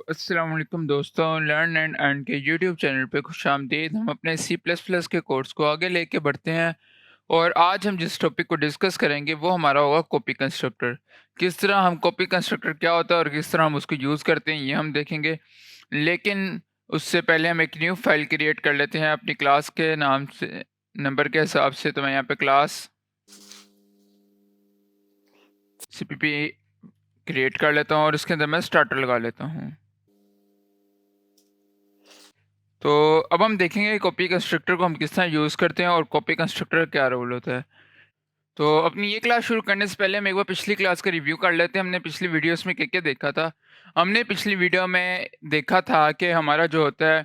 अस्सलाम वालेकुम दोस्तों, लर्न एंड अर्न के यूट्यूब चैनल पे खुशामदीद। हम अपने सी प्लस प्लस के कोर्स को आगे लेके बढ़ते हैं और आज हम जिस टॉपिक को डिस्कस करेंगे वो हमारा होगा कॉपी कंस्ट्रक्टर। किस तरह हम कॉपी कंस्ट्रक्टर क्या होता है और किस तरह हम उसको यूज़ करते हैं ये हम देखेंगे। लेकिन उससे पहले हम एक न्यू फाइल क्रिएट कर लेते हैं अपनी क्लास के नाम से, नंबर के हिसाब से। तो मैं यहाँ पे क्लास CPP क्रिएट कर लेता हूँ और इसके अंदर मैं स्टार्टर लगा लेता हूँ। तो अब हम देखेंगे कॉपी कंस्ट्रक्टर को हम किस तरह यूज़ करते हैं और कॉपी कंस्ट्रक्टर का क्या रोल होता है। तो अपनी ये क्लास शुरू करने से पहले हम एक बार पिछली क्लास का रिव्यू कर लेते हैं। हमने पिछली वीडियोस में क्या-क्या देखा था। हमने पिछली वीडियो में देखा था कि हमारा जो होता है,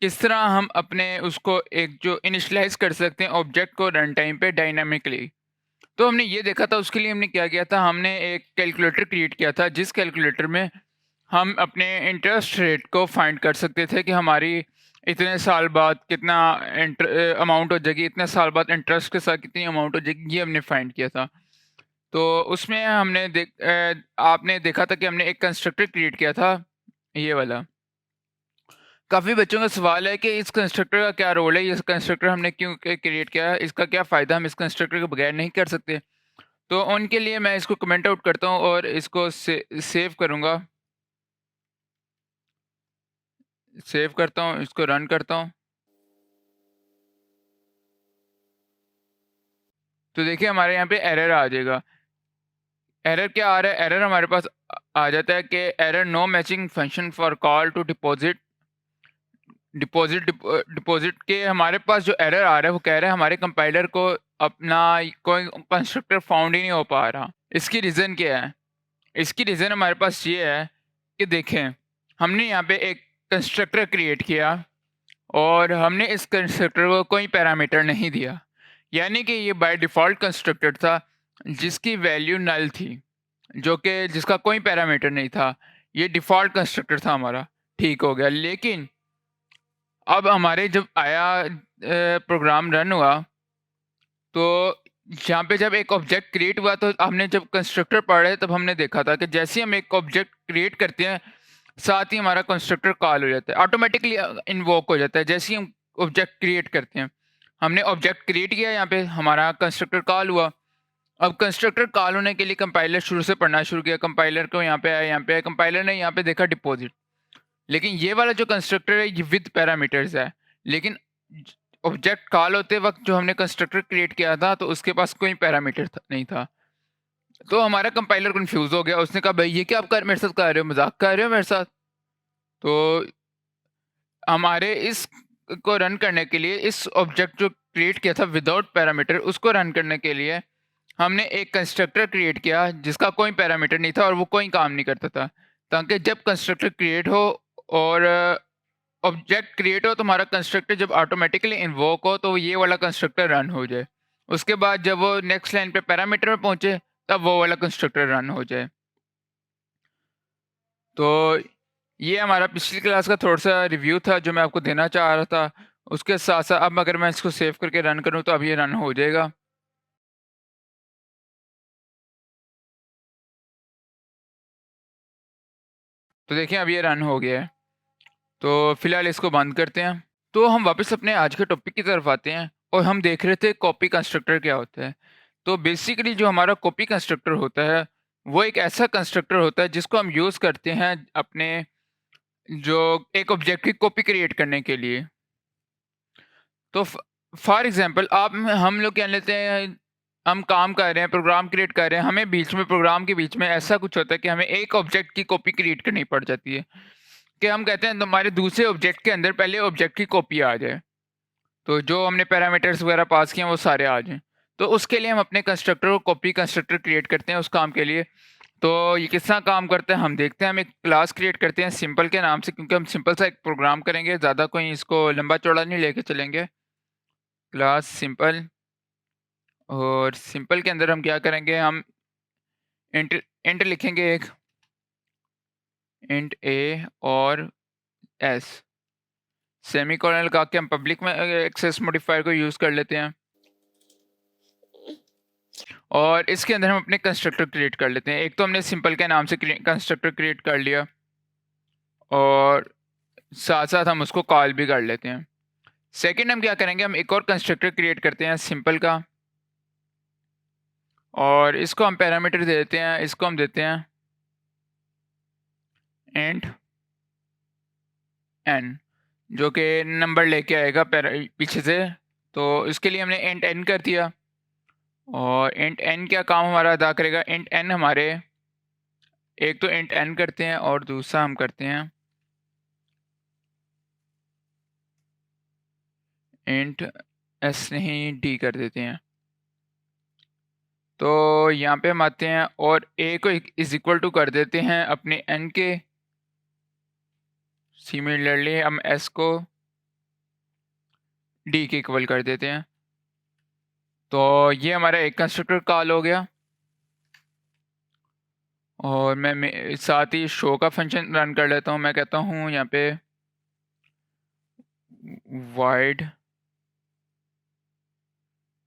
किस तरह हम अपने उसको एक जो इनिशियलाइज़ कर सकते हैं ऑब्जेक्ट को रन टाइम पे डायनामिकली। तो हमने ये देखा था, उसके लिए हमने क्या किया था, हमने एक कैलकुलेटर क्रिएट किया था जिस कैलकुलेटर में हम अपने इंटरेस्ट रेट को फाइंड कर सकते थे कि हमारी इतने साल बाद कितना अमाउंट हो जाएगी, इतने साल बाद इंटरेस्ट के साथ कितनी अमाउंट हो जाएगी, ये हमने फाइंड किया था। तो उसमें आपने देखा था कि हमने एक कंस्ट्रक्टर क्रिएट किया था, ये वाला। काफ़ी बच्चों का सवाल है कि इस कंस्ट्रक्टर का क्या रोल है, ये कंस्ट्रक्टर हमने क्यों क्रिएट किया है, इसका क्या फ़ायदा, हम इस कंस्ट्रक्टर के बगैर नहीं कर सकते। तो उनके लिए मैं इसको कमेंट आउट करता हूँ और इसको सेव करूँगा। सेव करता हूँ, इसको रन करता हूँ। तो देखिए हमारे यहाँ पे एरर आ जाएगा। एरर क्या आ रहा है? एरर हमारे पास आ जाता है कि error no matching function for call to deposit के हमारे पास जो एरर आ रहा है वो कह रहा है हमारे कंपाइलर को अपना कोई कंस्ट्रक्टर फाउंड ही नहीं हो पा रहा। इसकी रीज़न क्या है? इसकी रीज़न हमारे पास ये है कि देखें, हमने यहाँ पे एक कंस्ट्रक्टर क्रिएट किया और हमने इस कंस्ट्रक्टर को कोई पैरामीटर नहीं दिया। यानी कि ये बाय डिफ़ॉल्ट कंस्ट्रक्टर था जिसकी वैल्यू नल थी, जो कि जिसका कोई पैरामीटर नहीं था। ये डिफ़ॉल्ट कंस्ट्रक्टर था हमारा, ठीक हो गया। लेकिन अब हमारे जब आया प्रोग्राम रन हुआ, तो यहाँ पे जब एक ऑब्जेक्ट क्रिएट हुआ तो हमने जब कंस्ट्रक्टर पढ़े तब हमने देखा था कि जैसे ही हम एक ऑब्जेक्ट क्रिएट करते हैं, साथ ही हमारा कंस्ट्रक्टर कॉल हो जाता है, ऑटोमेटिकली इन्वोक हो जाता है जैसे ही हम ऑब्जेक्ट क्रिएट करते हैं। हमने ऑब्जेक्ट क्रिएट किया, यहाँ पे हमारा कंस्ट्रक्टर कॉल हुआ। अब कंस्ट्रक्टर कॉल होने के लिए कंपाइलर शुरू से पढ़ना शुरू किया, कंपाइलर को यहाँ पे आया, यहाँ पे आया, कंपाइलर ने यहाँ पे देखा डिपॉज़िट। लेकिन ये वाला जो कंस्ट्रक्टर है ये विद पैरामीटर्स है। लेकिन ऑब्जेक्ट कॉल होते वक़्त जो हमने कंस्ट्रक्टर क्रिएट किया था तो उसके पास कोई पैरामीटर नहीं था। तो हमारा कंपाइलर कन्फ्यूज़ हो गया, उसने कहा भाई ये क्या आप कर मेरे साथ कर रहे हो, मज़ाक कर रहे हो मेरे साथ? तो हमारे इस को रन करने के लिए, इस ऑब्जेक्ट जो क्रिएट किया था विदाउट पैरामीटर, उसको रन करने के लिए हमने एक कंस्ट्रक्टर क्रिएट किया जिसका कोई पैरामीटर नहीं था और वो कोई काम नहीं करता था, ताकि जब कंस्ट्रक्टर क्रिएट हो और ऑब्जेक्ट क्रिएट हो तो हमारा कंस्ट्रक्टर जब ऑटोमेटिकली इन्वोक हो तो ये वाला कंस्ट्रक्टर रन हो जाए। उसके बाद जब वो नेक्स्ट लाइन पे पैरामीटर में पहुंचे तब वो वाला कंस्ट्रक्टर रन हो जाए। तो ये हमारा पिछली क्लास का थोड़ा-सा रिव्यू था जो मैं आपको देना चाह रहा था। उसके साथ-साथ अब अगर मैं इसको सेव करके रन करूँ तो अब ये रन हो जाएगा। तो देखिए अब ये रन हो गया है। तो फिलहाल इसको बंद करते हैं। तो हम वापस अपने आज के टॉपिक की तरफ आते हैं और हम देख रहे थे कॉपी कंस्ट्रक्टर क्या होता है। तो बेसिकली जो हमारा कॉपी कंस्ट्रक्टर होता है, वो एक ऐसा कंस्ट्रक्टर होता है जिसको हम यूज़ करते हैं अपने जो एक ऑब्जेक्ट की कॉपी क्रिएट करने के लिए। तो फॉर एग्ज़ाम्पल आप हम लोग क्या लेते हैं, हम काम कर रहे हैं, प्रोग्राम क्रिएट कर रहे हैं, हमें बीच में प्रोग्राम के बीच में ऐसा कुछ होता है कि हमें एक ऑब्जेक्ट की कॉपी क्रिएट करनी पड़ जाती है। कि हम कहते हैं हमारे दूसरे ऑब्जेक्ट के अंदर पहले ऑब्जेक्ट की कॉपी आ जाए। तो जो हमने पैरामीटर्स वगैरह पास किए हैं वो सारे आ जाएँ। तो उसके लिए हम अपने कंस्ट्रक्टर को कॉपी कंस्ट्रक्टर क्रिएट करते हैं उस काम के लिए। तो ये किस तरह काम करता है हम देखते हैं। हम एक क्लास क्रिएट करते हैं सिंपल के नाम से, क्योंकि हम सिंपल सा एक प्रोग्राम करेंगे, ज़्यादा कोई इसको लंबा चौड़ा नहीं लेके चलेंगे। क्लास सिंपल, और सिंपल के अंदर हम क्या करेंगे, हम इंट इंट लिखेंगे एक, इंट ए और एस, सेमीकोलन लगा के हम पब्लिक में एक्सेस मॉडिफायर को यूज़ कर लेते हैं। और इसके अंदर हम अपने कंस्ट्रक्टर क्रिएट कर लेते हैं। एक तो हमने सिंपल के नाम से कंस्ट्रक्टर क्रिएट कर लिया और साथ साथ हम उसको कॉल भी कर लेते हैं। सेकंड हम क्या करेंगे, हम एक और कंस्ट्रक्टर क्रिएट करते हैं सिंपल का, और इसको हम पैरामीटर दे देते हैं, इसको हम देते हैं इंट n, जो कि नंबर लेके आएगा पीछे से। तो इसके लिए हमने इंट n कर दिया, और इंट n क्या काम हमारा अदा करेगा, इंट n हमारे एक तो इंट n करते हैं और दूसरा हम करते हैं इंट s नहीं d कर देते हैं। तो यहाँ पे हम आते हैं और a को इज इक्वल टू कर देते हैं अपने n के। सिमिलरली हम s को d के इक्वल कर देते हैं। तो ये हमारा एक कंस्ट्रक्टर कॉल हो गया, और मैं साथ ही शो का फंक्शन रन कर लेता हूँ। मैं कहता हूँ यहाँ पे wide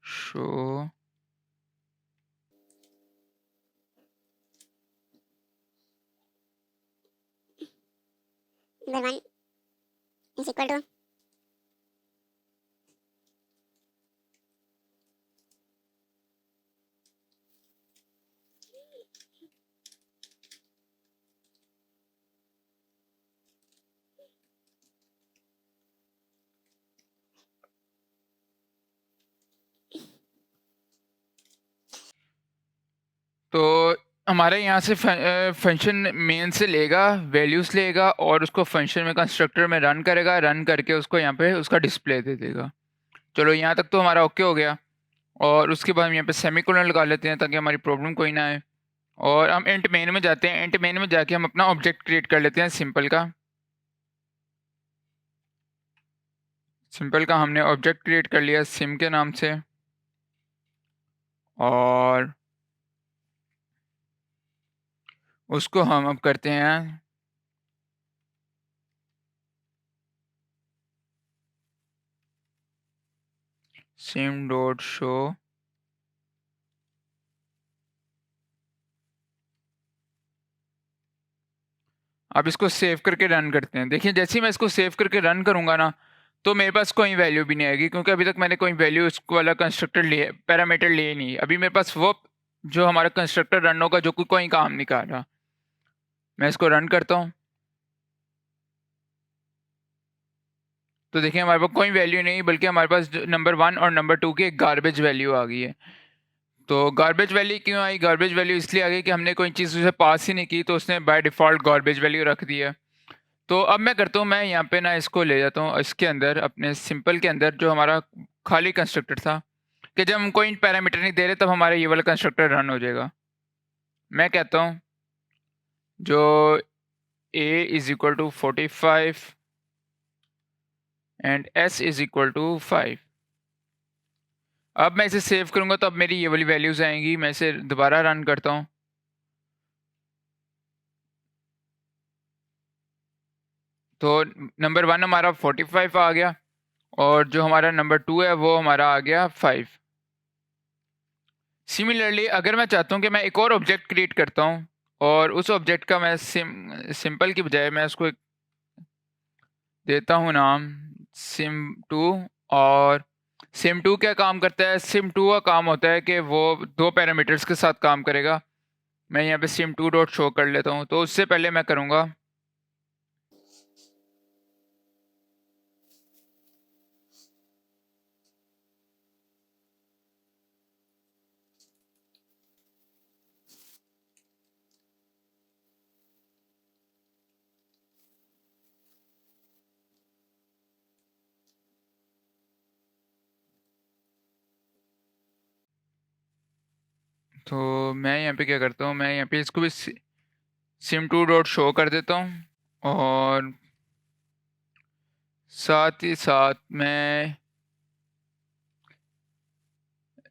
show number 1 is equal to तो हमारे यहाँ से फंक्शन मेन से लेगा, वैल्यूज़ लेगा और उसको फंक्शन में कंस्ट्रक्टर में रन करेगा, रन करके उसको यहाँ पे उसका डिस्प्ले दे देगा। चलो यहाँ तक तो हमारा ओके हो गया, और उसके बाद हम यहाँ पे सेमीकोलन लगा लेते हैं ताकि हमारी प्रॉब्लम कोई ना आए। और हम इंट मेन में जाते हैं, इंट मेन में जाके हम अपना ऑब्जेक्ट क्रिएट कर लेते हैं सिंपल का। सिंपल का हमने ऑब्जेक्ट क्रिएट कर लिया सिम के नाम से, और उसको हम अब करते हैं सिम डॉट शो। अब इसको सेव करके रन करते हैं। देखिए जैसे ही मैं इसको सेव करके रन करूंगा ना, तो मेरे पास कोई वैल्यू भी नहीं आएगी, क्योंकि अभी तक मैंने कोई वैल्यू उसको वाला कंस्ट्रक्टर लिए पैरामीटर लिए नहीं। अभी मेरे पास वो जो हमारा कंस्ट्रक्टर रन होगा जो कोई काम नहीं कर रहा। मैं इसको रन करता हूँ, तो देखिए हमारे पास कोई वैल्यू नहीं, बल्कि हमारे पास नंबर 1 और नंबर 2 की एक गार्बेज वैल्यू आ गई है। तो गार्बेज वैल्यू क्यों आई, गार्बेज वैल्यू इसलिए आ गई कि हमने कोई चीज़ उसे पास ही नहीं की, तो उसने बाय डिफ़ॉल्ट गार्बेज वैल्यू रख दी है। तो अब मैं करता हूँ, मैं यहाँ पे ना इसको ले जाता हूँ इसके अंदर, अपने सिंपल के अंदर जो हमारा खाली कंस्ट्रक्टर था, कि जब हम कोई पैरामीटर नहीं दे रहे तब हमारा ये वाला कंस्ट्रक्टर रन हो जाएगा। मैं कहता हूँ जो a is equal to 45 and s is equal to 5। अब मैं इसे सेव करूँगा तो अब मेरी ये वाली वैल्यूज़ आएंगी। मैं इसे दोबारा रन करता हूँ, तो नंबर 1 हमारा 45 आ गया, और जो हमारा नंबर 2 है वो हमारा आ गया 5। सिमिलरली अगर मैं चाहता हूँ कि मैं एक और ऑब्जेक्ट क्रिएट करता हूँ, और उस ऑब्जेक्ट का मैं सिंपल की बजाय मैं उसको एक देता हूँ नाम sim2। और sim2 क्या काम करता है, sim2 का काम होता है कि वो 2 पैरामीटर्स के साथ काम करेगा। मैं यहाँ पे sim2 डॉट शो कर लेता हूँ। तो उससे पहले मैं करूँगा तो मैं यहाँ पे क्या करता हूँ, मैं यहाँ पे इसको भी sim2 डॉट शो कर देता हूँ, और साथ ही साथ मैं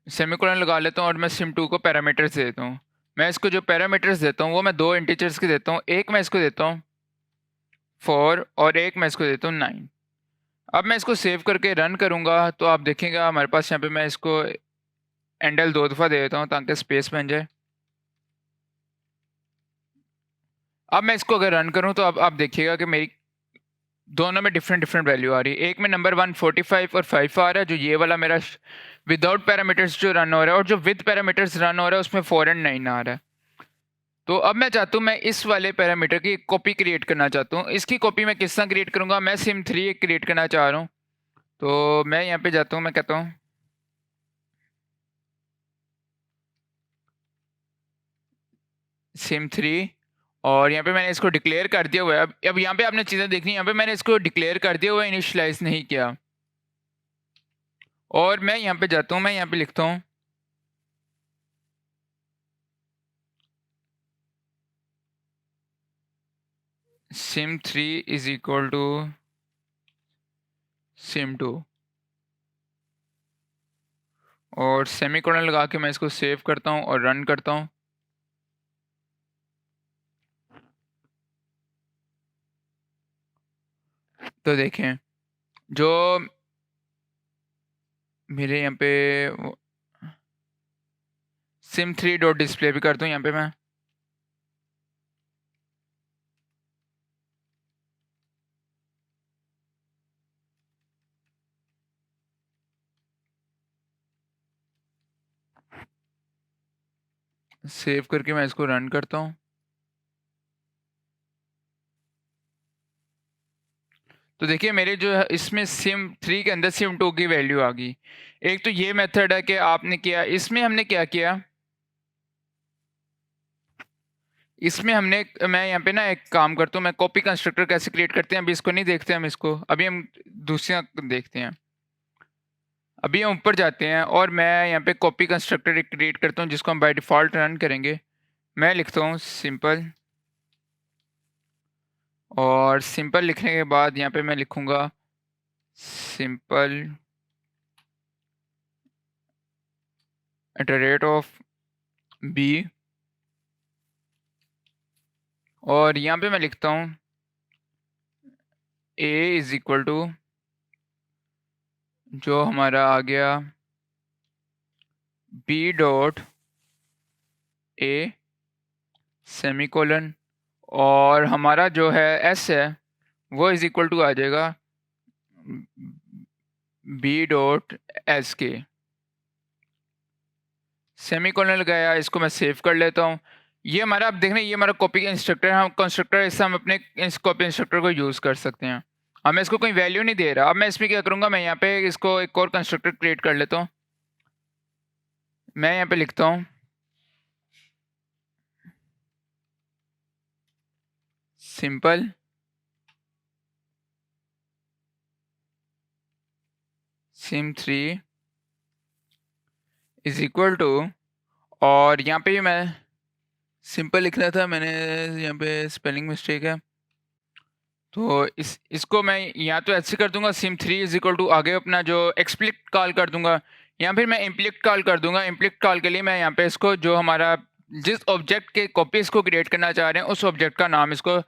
सेमीकोलन लगा लेता हूँ, और मैं sim2 को पैरामीटर्स देता हूँ। मैं इसको जो पैरामीटर्स देता हूँ वो मैं 2 इंटीजर्स के देता हूँ। एक मैं इसको देता हूँ 4, और एक मैं इसको देता हूँ 9। अब मैं इसको सेव करके रन करूँगा तो आप देखेंगे हमारे पास यहाँ पे, मैं इसको एंडल 2 दफ़ा दे देता हूँ ताकि स्पेस बन जाए। अब मैं इसको अगर रन करूं तो अब आप देखिएगा कि मेरी दोनों में डिफरेंट वैल्यू आ रही है। एक में नंबर 1 45 और 5 आ रहा है, जो ये वाला मेरा विदाउट पैरामीटर्स जो रन हो रहा है, और जो विद पैरामीटर्स रन हो रहा है उसमें 4 एंड 9 आ रहा है। तो अब मैं चाहता हूँ मैं इस वाले पैरामीटर की एक कॉपी क्रिएट करना चाहता हूँ। इसकी कॉपी मैं किस तरह क्रिएट करूँगा, मैं सिम3 एक क्रिएट करना चाह रहा हूँ। तो मैं यहाँ पे जाता हूँ, मैं कहता हूँ सिम3, और यहाँ पे मैंने इसको डिक्लेयर कर दिया हुआ है। अब यहाँ पे आपने चीज़ें देखनी है, यहाँ पे मैंने इसको डिक्लेयर कर दिया हुआ है, इनिशियलाइज नहीं किया। और मैं यहाँ पे जाता हूँ, मैं यहाँ पे लिखता हूँ सिम3 इज इक्वल टू सिम2, और सेमीकोलन लगा के मैं इसको सेव करता हूँ और रन करता हूँ। तो देखें जो मेरे यहाँ पे सिम3 डॉट डिस्प्ले भी करता हूँ यहाँ पे मैं। सेव करके मैं इसको रन करता हूँ। तो देखिए मेरे जो है इसमें सिम3 के अंदर सिम2 की वैल्यू आ गई। एक तो ये मेथड है कि आपने किया, इसमें हमने क्या किया, इसमें हमने, मैं यहाँ पे ना एक काम करता हूँ, मैं कॉपी कंस्ट्रक्टर कैसे क्रिएट करते हैं अभी इसको नहीं देखते हम इसको, अभी हम दूसरा देखते हैं। अभी हम ऊपर जाते हैं और मैं यहाँ पे कॉपी कंस्ट्रक्टर क्रिएट करता हूँ जिसको हम बाय डिफ़ॉल्ट रन करेंगे। मैं लिखता हूँ सिंपल, और सिंपल लिखने के बाद यहाँ पे मैं लिखूँगा simple at the rate of B, और यहाँ पे मैं लिखता हूँ a इज इक्वल टू जो हमारा आ गया b डॉट a सेमीकोलन, और हमारा जो है s है वो इज इक्वल टू आ जाएगा b डॉट एस के। सेमीकोलन लगाया, इसको मैं सेव कर लेता हूँ। ये हमारा, आप देख रहे हैं ये हमारा कॉपी इंस्ट्रक्टर है, हम कंस्ट्रक्टर, इससे हम अपने इस कॉपी इंस्ट्रक्टर को यूज़ कर सकते हैं। अब मैं इसको कोई वैल्यू नहीं दे रहा। अब मैं इसमें क्या करूँगा, मैं यहाँ पे इसको एक और कंस्ट्रक्टर क्रिएट कर लेता हूँ। मैं यहाँ पे लिखता हूँ सिंपल सिम3 इज इक्वल टू, और यहाँ पे भी मैं सिंपल लिख रहा था, मैंने यहाँ पे स्पेलिंग मिस्टेक है, तो इसको मैं या तो ऐसे कर दूंगा सिम3 इज इक्वल टू आगे अपना जो एक्सप्लिक्ट कॉल कर दूंगा, या फिर मैं इम्प्लिक्ट कॉल कर दूंगा। इम्प्लिक्ट कॉल के लिए मैं यहाँ पे इसको जो हमारा जिस ऑब्जेक्ट के कॉपी इसको क्रिएट करना चाह रहे हैं उस ऑब्जेक्ट का नाम इसको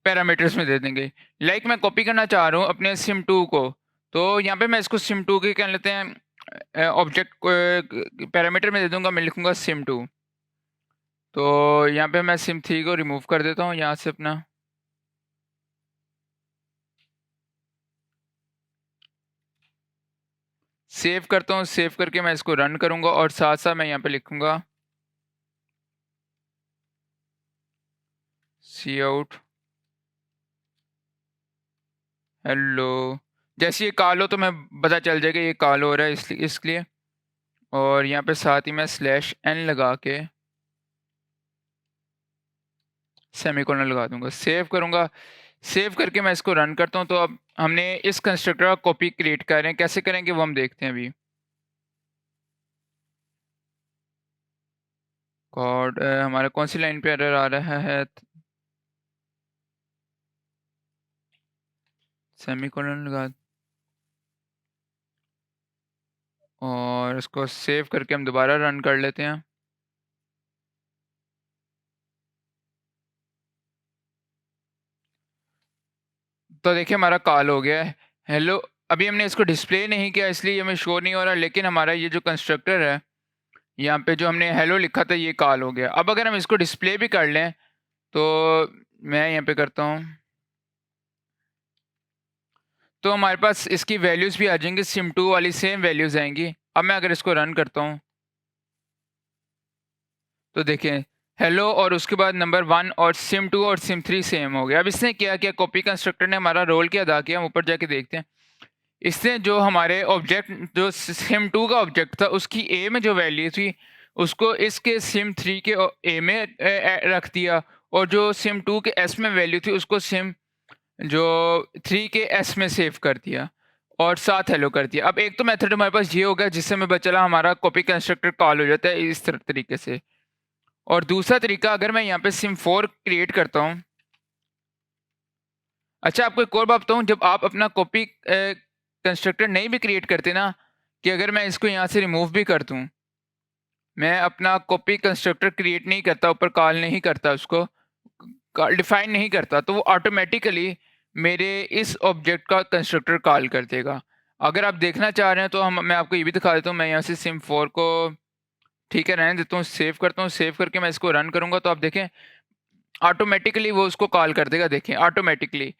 पैरामीटर्स में दे देंगे। लाइक मैं कॉपी करना चाह रहा हूँ अपने सिम2 को, तो यहाँ पे मैं इसको सिम2 के क्या लेते हैं ऑब्जेक्ट पैरामीटर में दे दूंगा, मैं लिखूंगा सिम2। तो यहाँ पे मैं सिम3 को रिमूव कर देता हूँ यहाँ से अपना, सेव करता हूँ। सेव करके मैं इसको रन करूँगा और साथ साथ मैं यहाँ पे लिखूँगा सी आउट हेलो। जैसे ये कॉल हो तो मैं पता चल जाएगा ये कॉल हो रहा है इसलिए, और यहाँ पे साथ ही मैं /n लगा के सेमीकोलन लगा दूंगा, सेव करूँगा। सेव करके मैं इसको रन करता हूँ। तो अब हमने इस कंस्ट्रक्टर का कॉपी क्रिएट कर रहे हैं, कैसे करेंगे वो हम देखते हैं अभी। कोड हमारा कौन सी लाइन पे एरर आ रहा है, सेमीकोलन लगा, और इसको सेव करके हम दोबारा रन कर लेते हैं। तो देखिए हमारा कॉल हो गया है हेलो। अभी हमने इसको डिस्प्ले नहीं किया इसलिए हमें शो नहीं हो रहा, लेकिन हमारा ये जो कंस्ट्रक्टर है यहाँ पे जो हमने हेलो लिखा था ये कॉल हो गया। अब अगर हम इसको डिस्प्ले भी कर लें तो मैं यहाँ पे करता हूँ, तो हमारे पास इसकी वैल्यूज़ भी आ जाएंगी, सिम2 वाली सेम वैल्यूज़ आएंगी। अब मैं अगर इसको रन करता हूँ तो देखें हेलो और उसके बाद नंबर 1 और सिम2 और सिम3 सेम हो गया। अब इसने क्या किया, कॉपी कंस्ट्रक्टर ने हमारा रोल क्या अदा किया, हम ऊपर जाके देखते हैं। इसने जो हमारे ऑब्जेक्ट जो सिम2 का ऑब्जेक्ट था उसकी ए में जो वैल्यू थी उसको इसके सिम3 के ए में रख दिया, और जो सिम2 के एस में वैल्यू थी उसको सिम जो 3 के एस में सेव कर दिया और साथ हेलो कर दिया। अब एक तो मेथड हमारे पास ये हो गया जिससे हमें बचा हमारा कॉपी कंस्ट्रक्टर कॉल हो जाता है इस तरीके से। और दूसरा तरीका, अगर मैं यहाँ पे सिम4 क्रिएट करता हूँ। अच्छा, आपको एक और बात बताऊँ, जब आप अपना कॉपी कंस्ट्रक्टर नहीं भी क्रिएट करते ना, कि अगर मैं इसको यहाँ से रिमूव भी कर दूँ, मैं अपना कॉपी कंस्ट्रक्टर क्रिएट नहीं करता, ऊपर कॉल नहीं करता, उसको डिफाइन नहीं करता, तो वो ऑटोमेटिकली मेरे इस ऑब्जेक्ट का कंस्ट्रक्टर कॉल कर देगा। अगर आप देखना चाह रहे हैं तो मैं आपको ये भी दिखा देता हूँ। मैं यहाँ से सिम4 को ठीक है रहने देता हूँ, सेव करता हूँ। सेव करके मैं इसको रन करूँगा तो आप देखें ऑटोमेटिकली वो उसको कॉल कर देगा। देखें ऑटोमेटिकली,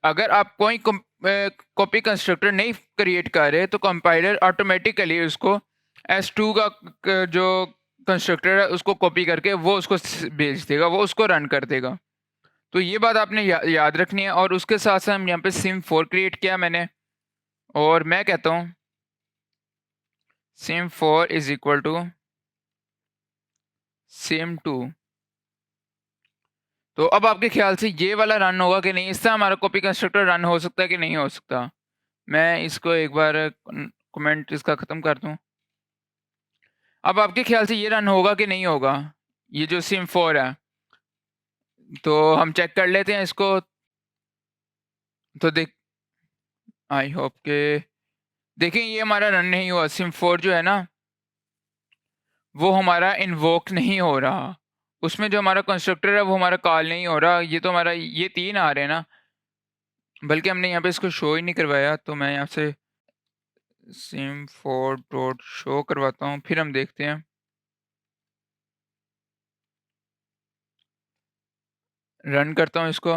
अगर आप कोई कॉपी कंस्ट्रक्टर नहीं क्रिएट कर रहे तो कंपाइलर ऑटोमेटिकली उसको S2 का जो कंस्ट्रक्टर है उसको कॉपी करके वो उसको भेज देगा, वो उसको रन कर देगा। तो ये बात आपने याद रखनी है। और उसके साथ साथ हम यहाँ पे सिम4 क्रिएट किया मैंने, और मैं कहता हूँ सिम4 इज इक्वल टू सिम2। तो अब आपके ख्याल से ये वाला रन होगा कि नहीं, इससे हमारा कॉपी कंस्ट्रक्टर रन हो सकता है कि नहीं हो सकता। मैं इसको एक बार कमेंट इसका ख़त्म कर दूं। अब आपके ख्याल से ये रन होगा कि नहीं होगा, ये जो सिम4 है। तो हम चेक कर लेते हैं इसको। तो आई होप के देखें ये हमारा रन नहीं हुआ। सिम4 जो है ना वो हमारा इन्वोक नहीं हो रहा, उसमें जो हमारा कंस्ट्रक्टर है वो हमारा कॉल नहीं हो रहा। ये तो हमारा ये 3 आ रहे हैं ना, बल्कि हमने यहाँ पे इसको शो ही नहीं करवाया। तो मैं यहाँ से सिम4 डॉट शो करवाता हूँ, फिर हम देखते हैं। रन करता हूँ इसको,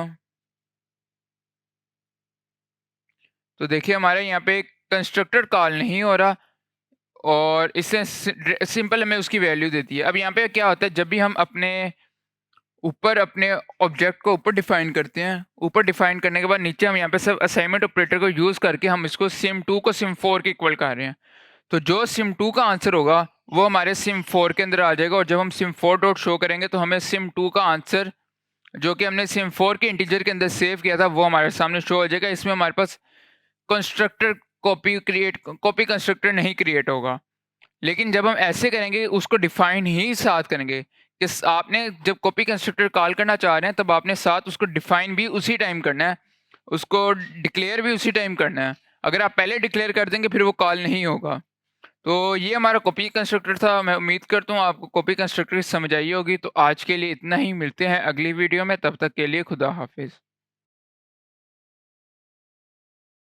तो देखिए हमारे यहाँ पे कंस्ट्रक्टर कॉल नहीं हो रहा और इससे सिंपल हमें उसकी वैल्यू देती है। अब यहाँ पे क्या होता है, जब भी हम अपने ऊपर अपने ऑब्जेक्ट को ऊपर डिफाइन करते हैं, ऊपर डिफाइन करने के बाद नीचे हम यहाँ पे सब असाइनमेंट ऑपरेटर को यूज़ करके हम इसको सिम2 को सिम4 के इक्वल कर रहे हैं। तो जो सिम2 का आंसर होगा वो हमारे सिम4 के अंदर आ जाएगा, और जब हम सिम4 डॉट शो करेंगे तो हमें सिम2 का आंसर जो कि हमने सिम4 के इंटीजर के अंदर सेव किया था वो हमारे सामने शो हो जाएगा। इसमें हमारे पास कंस्ट्रक्टर कॉपी कंस्ट्रक्टर नहीं क्रिएट होगा। लेकिन जब हम ऐसे करेंगे, उसको डिफाइन ही साथ करेंगे कि आपने जब कॉपी कंस्ट्रक्टर कॉल करना चाह रहे हैं तब आपने साथ उसको डिफाइन भी उसी टाइम करना है, उसको डिक्लेयर भी उसी टाइम करना है। अगर आप पहले डिक्लेयर कर देंगे फिर वो कॉल नहीं होगा। तो ये हमारा कॉपी कंस्ट्रक्टर था। मैं उम्मीद करता हूँ आपको कॉपी कंस्ट्रक्टर समझ आई होगी। तो आज के लिए इतना ही, मिलते हैं अगली वीडियो में, तब तक के लिए खुदा हाफिज़।